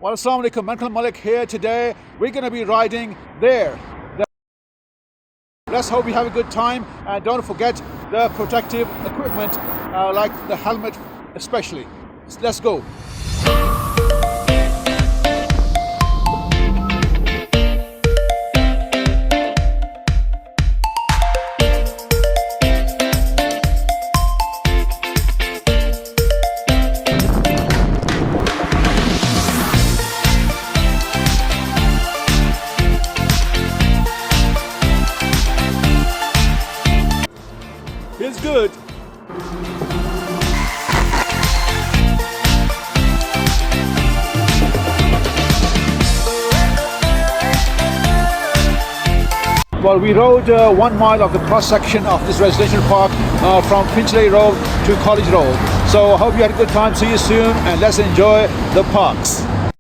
Well, Assalamu alaikum, Uncle Malik here. Today we're going to be riding there. Let's hope we have a good time, and don't forget the protective equipment like the helmet especially. Let's go. Feels good. Well, we rode 1 mile of the cross section of this residential park from Finchley Road to College Road. So I hope you had a good time. See you soon, and let's enjoy the parks.